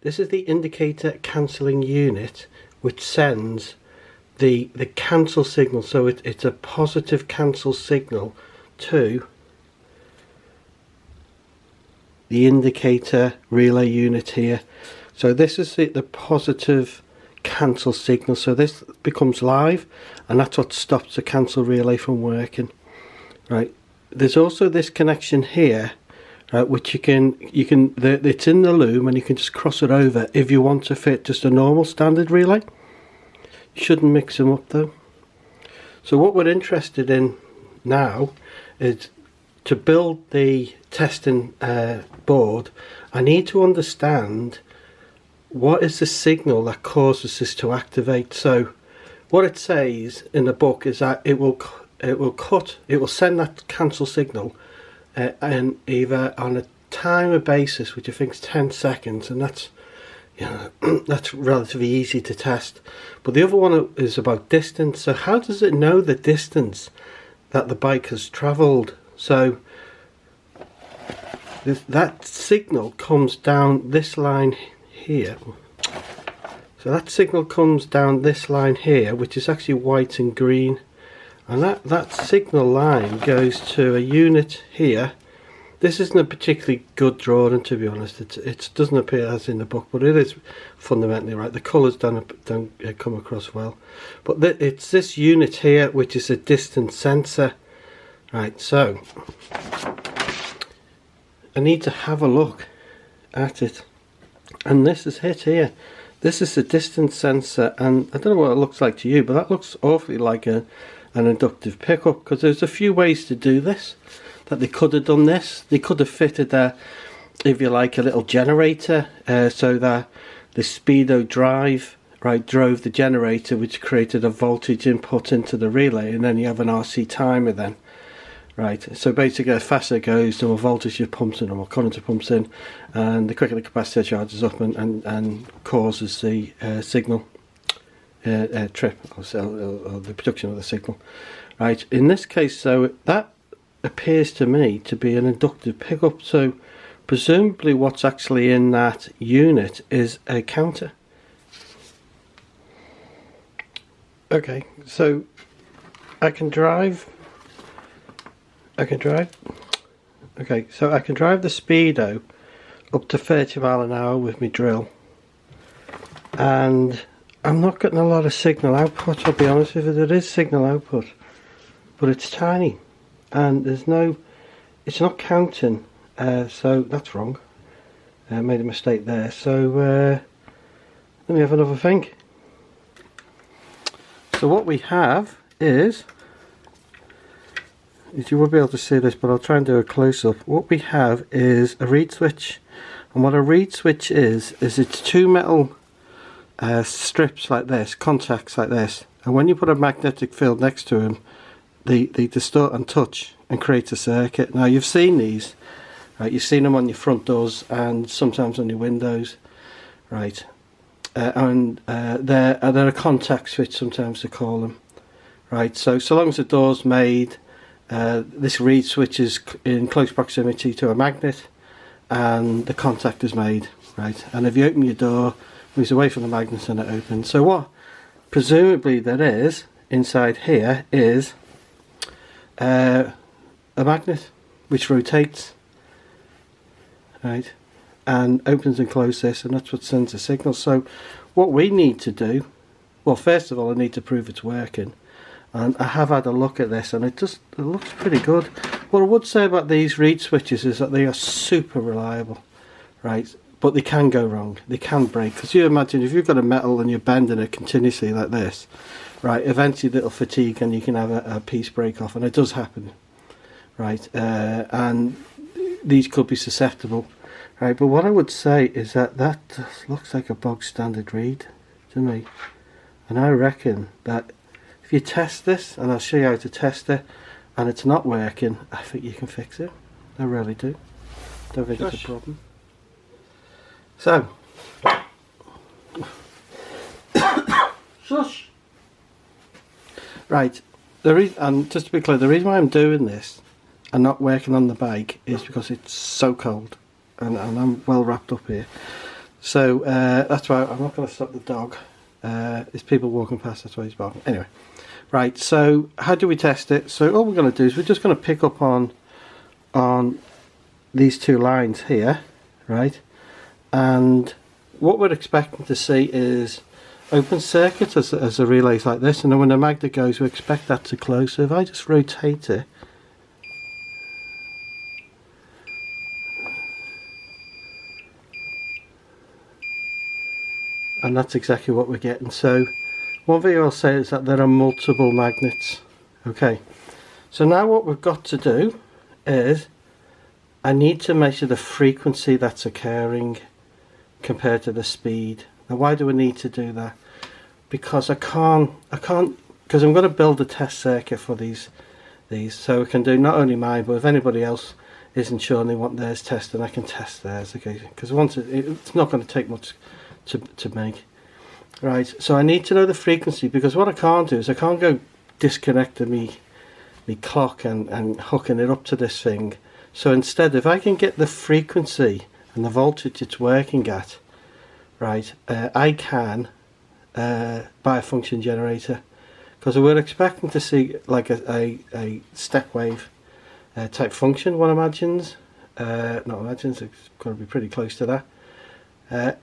This is the indicator cancelling unit, which sends the cancel signal. So it's a positive cancel signal to the indicator relay unit here. So this is the positive cancel signal. So this becomes live, and that's what stops the cancel relay from working. Right. There's also this connection here, which it's in the loom, and you can just cross it over if you want to fit just a normal standard relay. You shouldn't mix them up though. So what we're interested in now is to build the testing board. I need to understand what is the signal that causes this to activate. So what it says in the book is that it will send that cancel signal and either on a timer basis, which I think is 10 seconds, and that's, you know, that's relatively easy to test. But the other one is about distance. So how does it know the distance that the bike has travelled? So that signal comes down this line here. So that signal comes down this line here, which is actually white and green. And that signal line goes to a unit here. This isn't a particularly good drawing, to be honest. It doesn't appear as in the book, but it is fundamentally right. The colours don't come across well. But it's this unit here, which is a distance sensor. Right, so I need to have a look at it. And this is it here. This is the distance sensor, and I don't know what it looks like to you, but that looks awfully like an inductive pickup, because there's a few ways to do this. That they could have done this. They could have fitted if you like, a little generator, so that the speedo drive drove the generator, which created a voltage input into the relay, and then you have an RC timer then. Right, so basically the faster it goes, the more voltage it pumps in, or more current it pumps in, and the quicker the capacitor charges up and causes the signal trip, or the production of the signal. Right, in this case, so that appears to me to be an inductive pickup, so presumably what's actually in that unit is a counter. Okay, so I can drive. Okay, so I can drive the speedo up to 30 mile an hour with my drill, and I'm not getting a lot of signal output. I'll be honest with you. There is signal output, but it's tiny, and it's not counting, so that's wrong. I made a mistake there, so let me have another think. So what we have is you won't be able to see this, but I'll try and do a close-up. What we have is a reed switch, and what a reed switch is it's two metal strips like this, contacts like this, and when you put a magnetic field next to them, they distort and touch and create a circuit. Now you've seen these, right? You've seen them on your front doors and sometimes on your windows, right? And they're a contact switch, sometimes they call them, right? So long as the door's made, this reed switch is in close proximity to a magnet, and the contact is made, right? And if you open your door, it moves away from the magnet and it opens. So what presumably there is inside here is a magnet which rotates, right, and opens and closes this, and that's what sends a signal. So what we need to do, well, first of all, I need to prove it's working. And I have had a look at this, and it looks pretty good. What I would say about these reed switches is that they are super reliable, right? But they can go wrong, they can break. Because you imagine if you've got a metal and you're bending it continuously like this, right, eventually it'll fatigue and you can have a piece break off, and it does happen, right? And these could be susceptible, right? But what I would say is that looks like a bog standard reed to me, and I reckon that if you test this, and I'll show you how to test it, and it's not working, I think you can fix it. I really do. Don't think it's a problem. So, shush. Right, and just to be clear, the reason why I'm doing this and not working on the bike is because it's so cold, and I'm well wrapped up here. So that's why I'm not going to stop the dog. There's people walking past, that's why he's barking. Anyway, right, so how do we test it? So all we're going to do is we're just going to pick up on these two lines here, right? And what we're expecting to see is open circuit as a relays like this, and then when the magnet goes we expect that to close. So if I just rotate it, and that's exactly what we're getting. So one thing I'll say is that there are multiple magnets. Okay, so now what we've got to do is I need to measure the frequency that's occurring compared to the speed. Now why do we need to do that? Because I can't because I'm going to build a test circuit for these so I can do not only mine, but if anybody else isn't sure and they want theirs tested, I can test theirs. Okay, because once it's not going to take much to make. Right, so I need to know the frequency, because what I can't do is I can't go disconnecting me clock and hooking it up to this thing. So instead, if I can get the frequency and the voltage it's working at, right, I can buy a function generator, because we're expecting to see like a step wave type function, one imagines. Not imagines, it's going to be pretty close to that.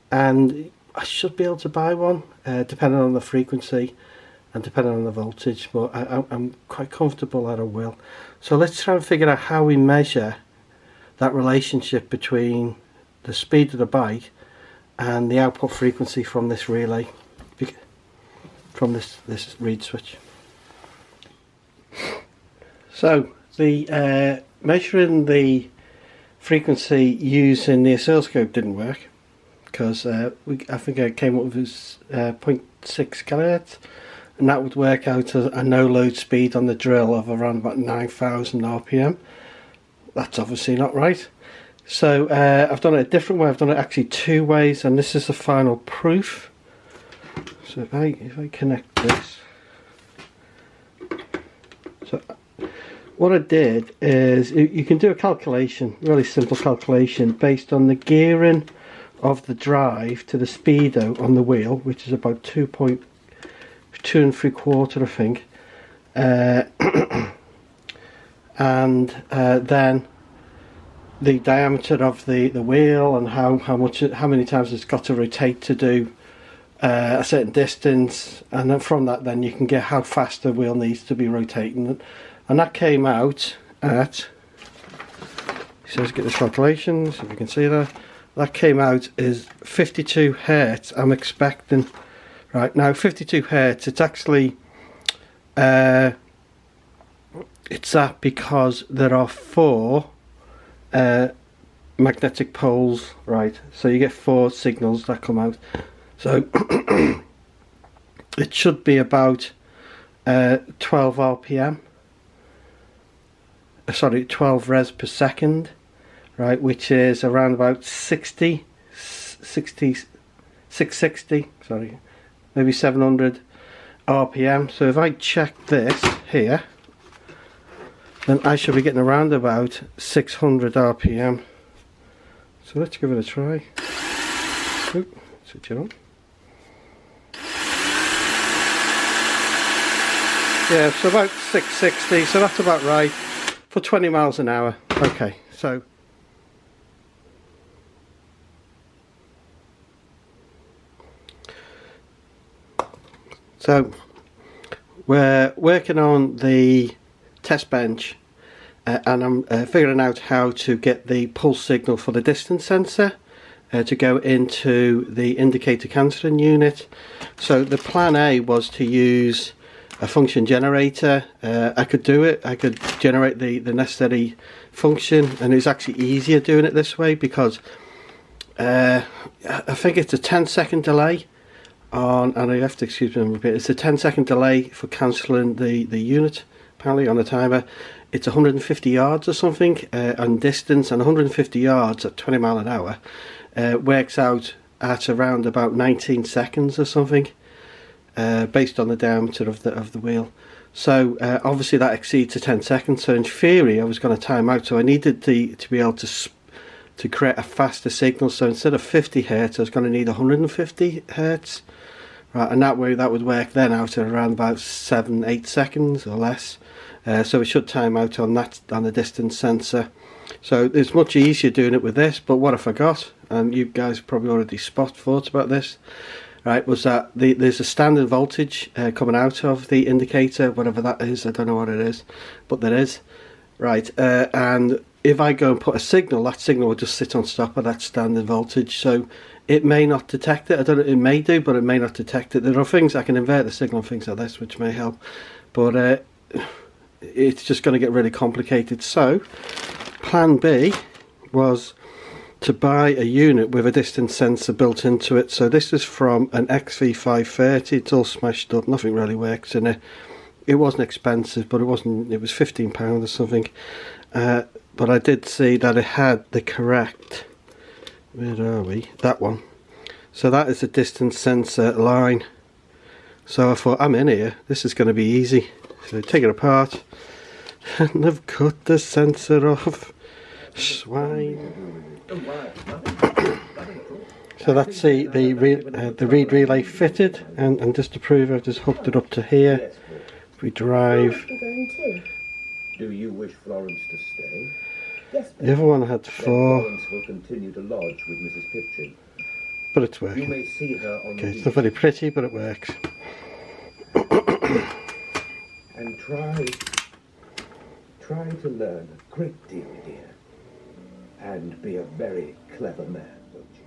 And I should be able to buy one depending on the frequency and depending on the voltage, but I'm quite comfortable that I will. So let's try and figure out how we measure that relationship between the speed of the bike and the output frequency from this relay, from this reed switch. So the measuring the frequency using the oscilloscope didn't work, because I think I came up with 0.6 kilohertz, and that would work out a no load speed on the drill of around about 9,000 RPM. That's obviously not right. So I've done it a different way. I've done it actually two ways, and this is the final proof. So if I connect this, so what I did is you can do a calculation, really simple calculation, based on the gearing of the drive to the speedo on the wheel, which is about 2 3/4, I think, and then the diameter of the wheel and how many times it's got to rotate to do a certain distance, and then from that then you can get how fast the wheel needs to be rotating, and that came out at, so let's get this calculation, so if you can see that came out is 52 hertz. I'm expecting, right now 52 hertz, it's actually it's that because there are 4 magnetic poles, right, so you get 4 signals that come out, so it should be about 12 RPM, sorry, 12 res per second, right, which is around about 660, sorry, maybe 700 RPM. So if I check this here, then I should be getting around about 600 RPM. So let's give it a try. Oop, switch it on. Yeah, so about 660, so that's about right for 20 miles an hour. Okay, so we're working on the test bench, and I'm figuring out how to get the pulse signal for the distance sensor to go into the indicator cancelling unit. So the plan A was to use a function generator. I could do it, I could generate the necessary function, and it's actually easier doing it this way because I think it's a 10-second delay on, and I have to excuse me a bit, it's a 10-second delay for cancelling the unit apparently on the timer. It's 150 yards or something on distance, and 150 yards at 20 mile an hour works out at around about 19 seconds or something, based on the diameter of the wheel. So obviously that exceeds the 10 seconds, so in theory I was going to time out, so I needed to be able to to create a faster signal. So instead of 50 Hertz, I was going to need 150 Hertz. Right, and that way that would work then out at around about 7-8 seconds or less. So it should time out on that, on the distance sensor. So it's much easier doing it with this. But what I forgot, and you guys probably already thought about this, right, was that there's a standard voltage coming out of the indicator, whatever that is. I don't know what it is, but there is. Right, and if I go and put a signal, that signal will just sit on top of that standard voltage. So it may not detect it. I don't know, it may do, but it may not detect it. There are things I can invert the signal and things like this, which may help. But it's just going to get really complicated. So plan B was to buy a unit with a distance sensor built into it. So this is from an XV530. It's all smashed up, nothing really works in it. It wasn't expensive, but it was £15 or something. But I did see that it had the correct, where are we, that one. So that is a distance sensor line. So I thought, I'm in here, this is going to be easy. So take it apart, and I've cut the sensor off. Swine. So that's the read relay fitted, and just to prove, I've just hooked it up to here. If we drive. Do you wish Florence to stay? Yes, the other one had 4. Florence will continue to lodge with Mrs. Pipchin. But it's working. You may see her on Okay, the it's not very pretty, but it works. And try to learn a great deal, dear. And be a very clever man, won't you?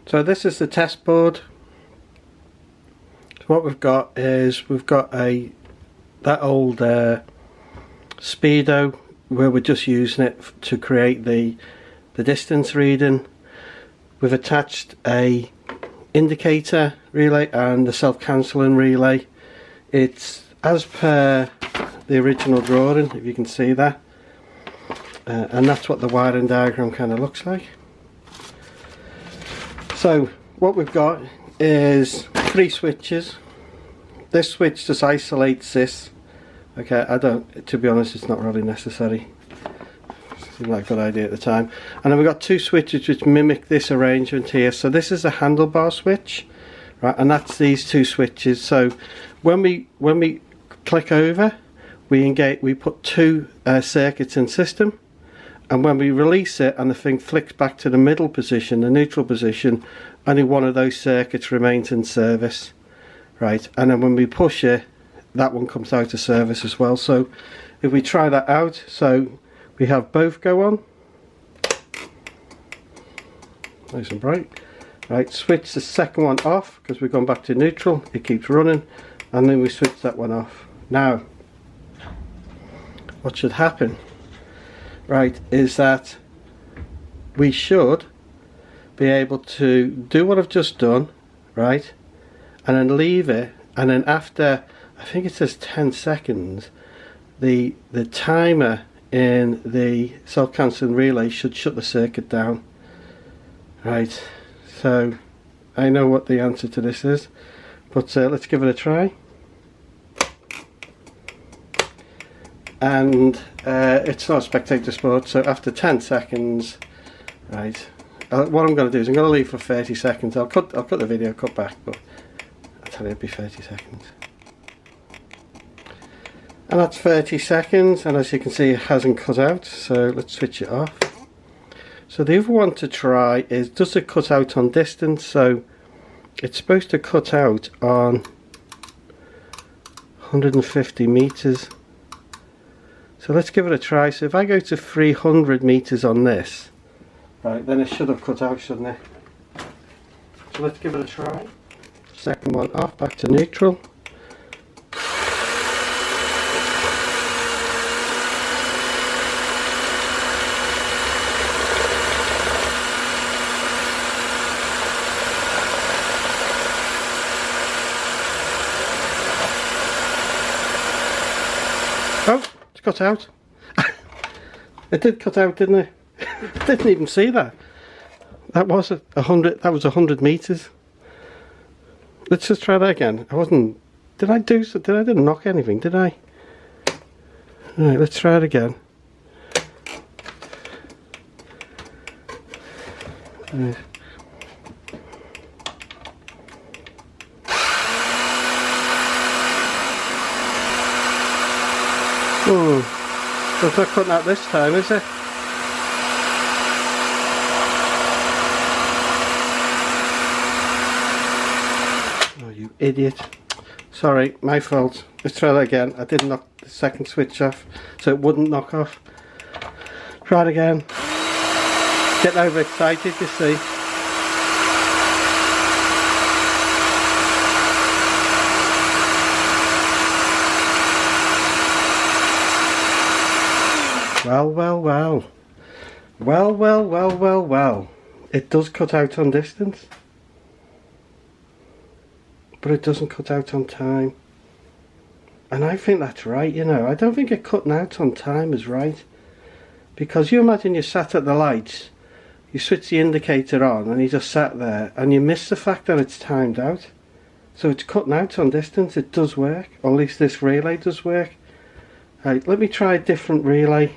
So this is the test board. So what we've got is that old Speedo, where we're just using it to create the distance reading. We've attached a indicator relay and the self-cancelling relay. It's as per the original drawing, if you can see that, and that's what the wiring diagram kind of looks like. So what we've got is 3 switches. This switch just isolates this. Okay, to be honest, it's not really necessary. Seemed like a good idea at the time. And then we've got 2 switches which mimic this arrangement here. So this is a handlebar switch, right? And that's these 2 switches. So when we click over, we put 2 circuits in system, and when we release it and the thing flicks back to the middle position, the neutral position, only one of those circuits remains in service, right? And then when we push it, that one comes out of service as well. So if we try that out, so we have both go on, nice and bright, right? Switch the second one off because we've gone back to neutral, it keeps running, and then we switch that one off. Now what should happen, right, is that we should be able to do what I've just done, right, and then leave it, and then after, I think it says 10 seconds, the timer in the self-cancelling relay should shut the circuit down. Right, so I know what the answer to this is, but let's give it a try. And it's not a spectator sport, so after 10 seconds, right, what I'm going to do is I'm going to leave for 30 seconds. I'll cut the video, cut back, but I'll tell you it'll be 30 seconds. And that's 30 seconds, and as you can see, it hasn't cut out, so let's switch it off. So the other one to try is, does it cut out on distance? So it's supposed to cut out on 150 meters. So let's give it a try. So if I go to 300 meters on this, right, then it should have cut out, shouldn't it? So let's give it a try. Second one off, back to neutral. Oh, it's cut out. It did cut out, didn't it? Didn't even see that. That was 100. That was 100 meters. Let's just try that again. I wasn't. Did I do so? I didn't knock anything, did I? Right, let's try it again. Yeah. Oh, it's not cutting out this time, is it? Oh, you idiot. Sorry, my fault. Let's try that again. I didn't knock the second switch off, so it wouldn't knock off. Try it again. Getting overexcited, you see. Well, well, well. Well, well, well, well, well. It does cut out on distance. But it doesn't cut out on time. And I think that's right, you know. I don't think it cutting out on time is right. Because you imagine you sat at the lights, you switch the indicator on and you just sat there and you miss the fact that it's timed out. So it's cutting out on distance. It does work. Or at least this relay does work. Right, let me try a different relay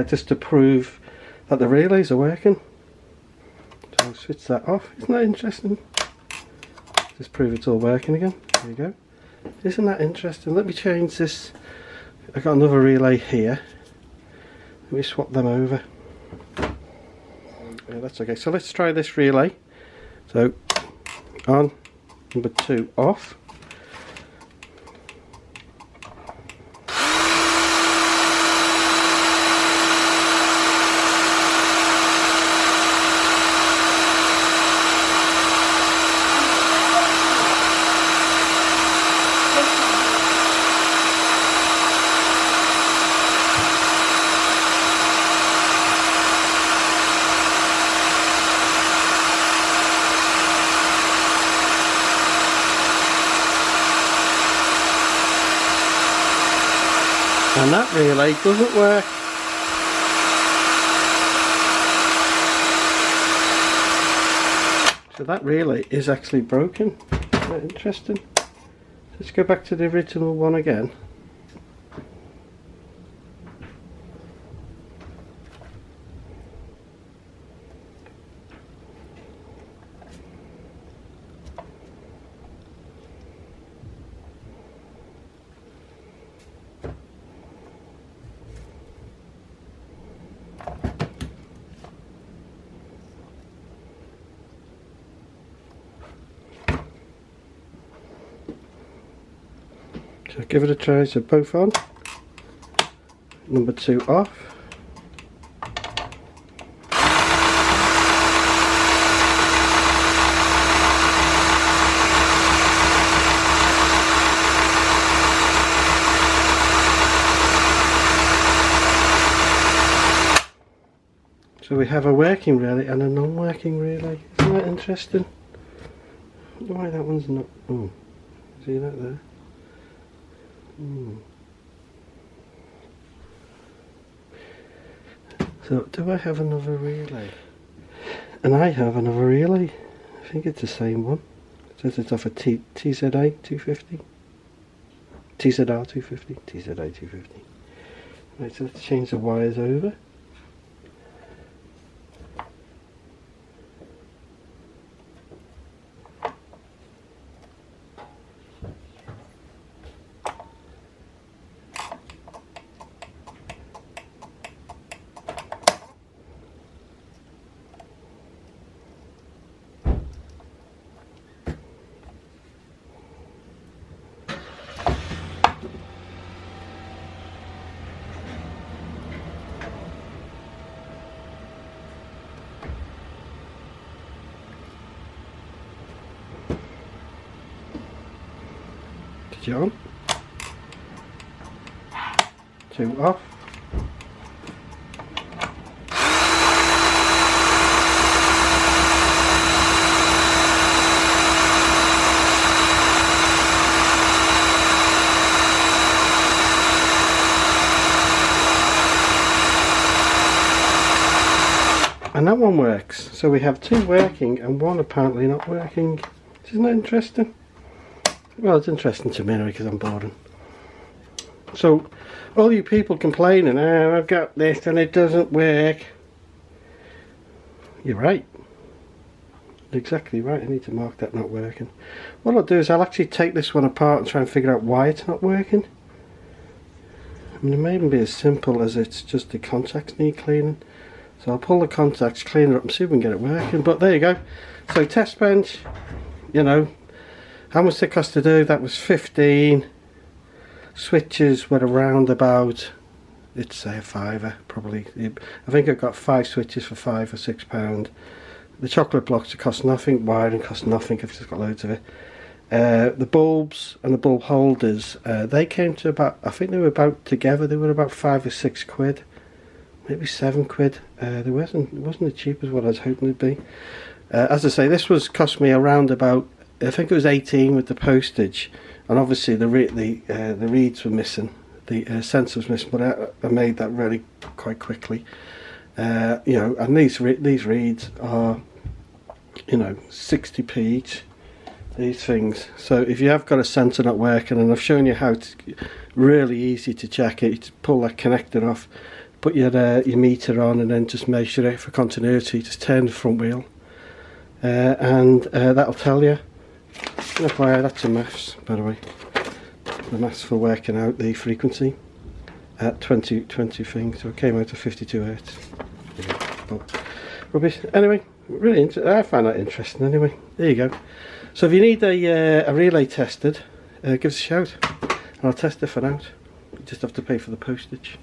just to prove that the relays are working. So I'll switch that off. Isn't that interesting? Just prove it's all working again. There you go. Isn't that interesting? Let me change this. I've got another relay here. Let me swap them over. Yeah, that's okay. So let's try this relay. So on, number 2 off. And that relay doesn't work. So that relay is actually broken. Isn't that interesting? Let's go back to the original one again. So give it a try. So both on. Number 2 off. So we have a working relay and a non-working relay. Isn't that interesting? I wonder why that one's not. Oh, see that there? So do I have another relay? And I have another relay. I think it's the same one. It says it's off a TZA 250. TZR 250. TZA 250. Right, so let's change the wires over. On. 2 off. And that one works. So we have 2 working and 1 apparently not working. Isn't that interesting? Well, it's interesting to me because I'm bored. So, all you people complaining, oh, I've got this and it doesn't work. You're right. Exactly right, I need to mark that not working. What I'll do is I'll actually take this one apart and try and figure out why it's not working. I mean, it may even be as simple as it's just the contacts need cleaning. So I'll pull the contacts, clean it up and see if we can get it working. But there you go. So test bench, you know, how much it cost to do? That was 15. Switches were around about, let's say a £5 probably. I think I've got 5 switches for £5 or £6. The chocolate blocks cost nothing, wiring cost nothing, I've just got loads of it. The bulbs and the bulb holders, they came to about, I think they were about together, they were about 5 or 6 quid, maybe 7 quid. It wasn't as cheap as what I was hoping it'd be. As I say, this was cost me around about, I think it was 18 with the postage, and obviously the reeds were missing, the sensor was missing, but I made that really quite quickly. You know, and these reeds are, you know, 60p each, these things. So if you have got a sensor not working, and I've shown you how to, really easy to check it, you just pull that connector off, put your meter on, and then just measure it for continuity. Just turn the front wheel, and that'll tell you. FYI, that's a maths, by the way, the maths for working out the frequency at 20 things, so it came out to 52 hertz. But rubbish. Anyway, really I find that interesting. Anyway, there you go. So if you need a relay tested, give us a shout and I'll test it for out. You just have to pay for the postage.